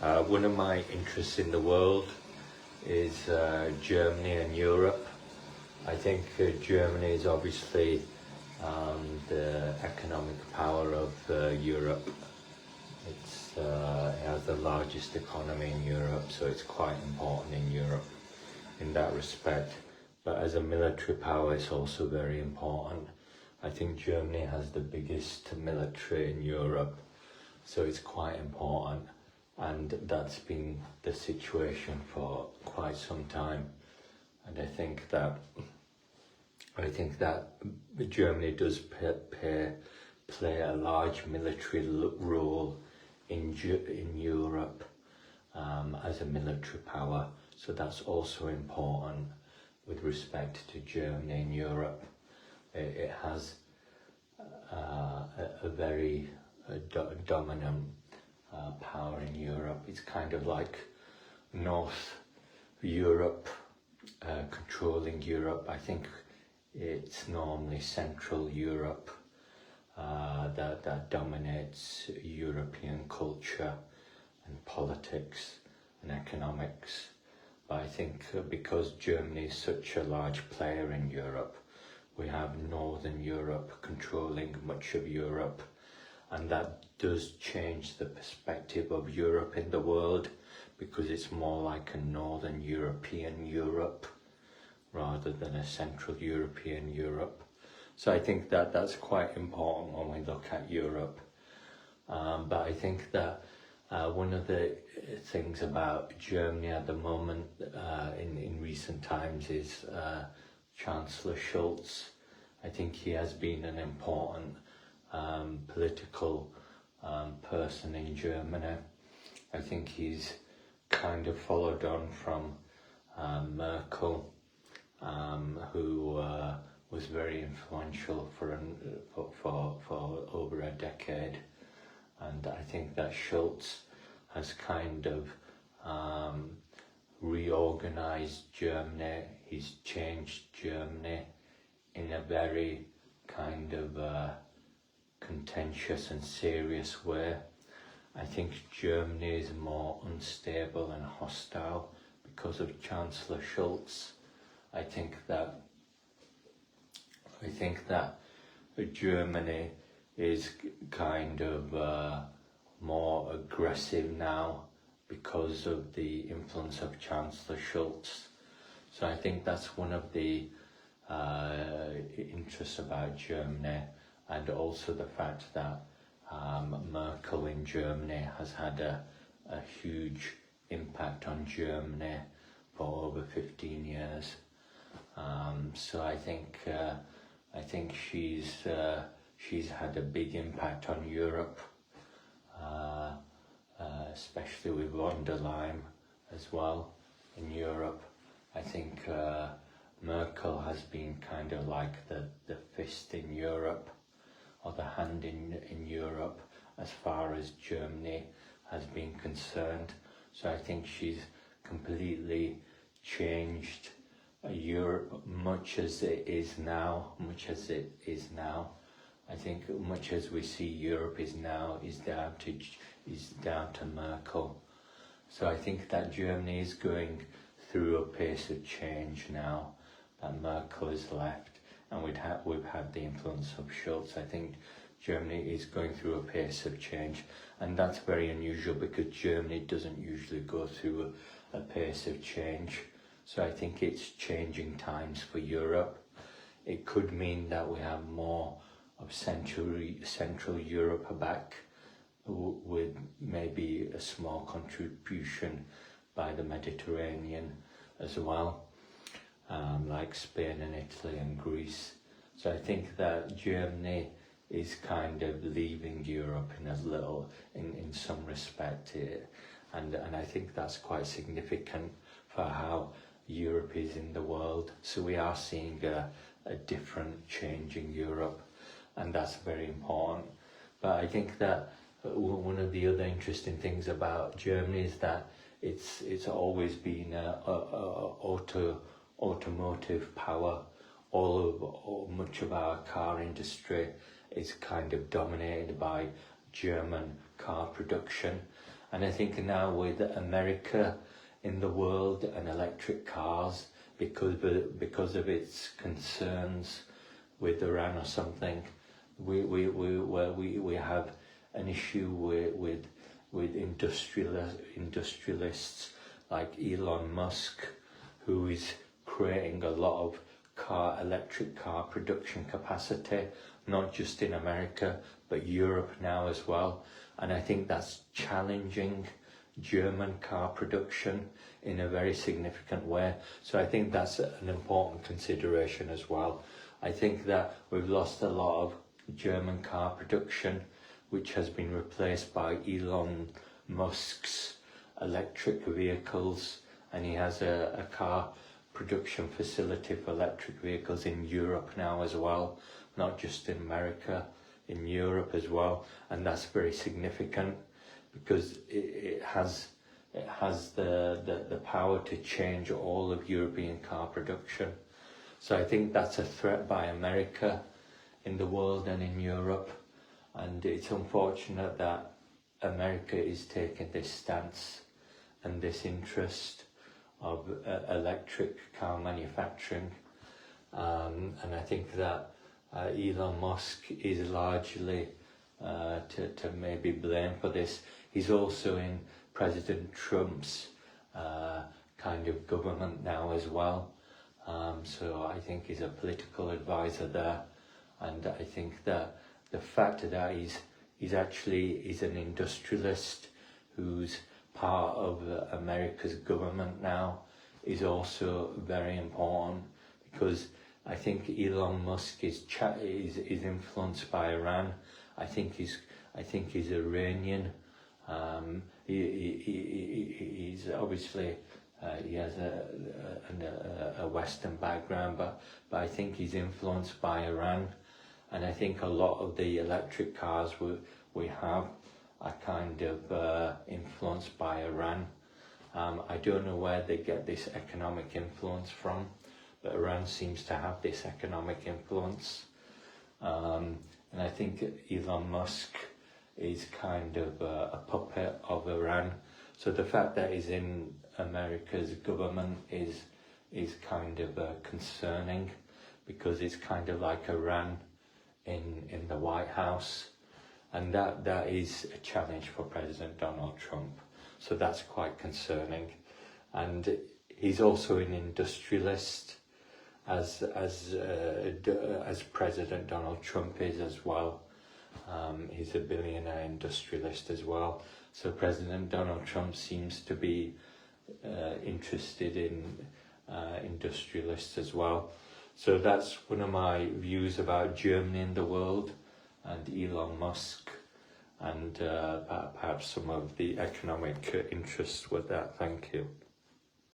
One of my interests in the world is Germany and Europe. I think Germany is obviously the economic power of Europe. It has the largest economy in Europe, so it's quite important in Europe in that respect. But as a military power, it's also very important. I think Germany has the biggest military in Europe, so it's quite important. And that's been the situation for quite some time. And I think that Germany does play a large military role in Europe as a military power. So that's also important with respect to Germany in Europe. It has a very dominant power in Europe. It's kind of like North Europe controlling Europe. I think it's normally Central Europe that dominates European culture and politics and economics. But I think because Germany is such a large player in Europe, we have Northern Europe controlling much of Europe, and that does change the perspective of Europe in the world, because it's more like a Northern European Europe rather than a Central European Europe. So I think that that's quite important when we look at Europe. But I think that one of the things about Germany at the moment in recent times is Chancellor Scholz. I think he has been an important political person in Germany. I think he's kind of followed on from Merkel, who was very influential for over a decade. And I think that Scholz has kind of reorganized Germany. He's changed Germany in a very kind of contentious and serious way. I think Germany is more unstable and hostile because of Chancellor Scholz. I think that Germany is kind of more aggressive now because of the influence of Chancellor Scholz. So I think that's one of the interests about Germany, and also the fact that Merkel in Germany has had a huge impact on Germany for over 15 years. So I think she's had a big impact on Europe, especially with von der Leyen as well in Europe. I think Merkel has been kind of like the fist in Europe, or the hand in Europe as far as Germany has been concerned. So I think she's completely changed Europe much as it is now. I think much as we see Europe is down to Merkel. So I think that Germany is going through a pace of change now that Merkel has left, and we've had the influence of Scholz. I think Germany is going through a pace of change, and that's very unusual because Germany doesn't usually go through a pace of change. So I think it's changing times for Europe. It could mean that we have more of Central Europe back, with maybe a small contribution by the Mediterranean as well, like Spain and Italy and Greece. So I think that Germany is kind of leaving Europe in some respect here, and I think that's quite significant for how Europe is in the world. So we are seeing a different change in Europe, and that's very important. But I think that one of the other interesting things about Germany is that it's always been a automotive power. Much of our car industry is kind of dominated by German car production. And I think now with America in the world and electric cars, because of its concerns with Iran or something, we have an issue with industrialists like Elon Musk, who is creating a lot of electric car production capacity, not just in America but Europe now as well. And I think that's challenging German car production in a very significant way. So I think that's an important consideration as well. I think that we've lost a lot of German car production, which has been replaced by Elon Musk's electric vehicles, and he has a car production facility for electric vehicles in Europe now as well, not just in America, in Europe as well. And that's very significant because it has the power to change all of European car production. So I think that's a threat by America in the world and in Europe, and it's unfortunate that America is taking this stance and this interest of electric car manufacturing, and I think that Elon Musk is largely to maybe blame for this. He's also in President Trump's kind of government now as well, so I think he's a political advisor there, and I think that the fact that he's an industrialist who's part of America's government now is also very important, because I think Elon Musk is influenced by Iran. I think he's Iranian. He's obviously he has a Western background, but I think he's influenced by Iran, and I think a lot of the electric cars we have are kind of influenced by Iran. I don't know where they get this economic influence from, but Iran seems to have this economic influence. And I think Elon Musk is kind of a puppet of Iran. So the fact that he's in America's government is kind of concerning, because it's kind of like Iran in the White House. And that is a challenge for President Donald Trump. So that's quite concerning. And he's also an industrialist, as President Donald Trump is as well. He's a billionaire industrialist as well. So President Donald Trump seems to be interested in industrialists as well. So that's one of my views about Germany in the world, and Elon Musk, and perhaps some of the economic interests with that. Thank you.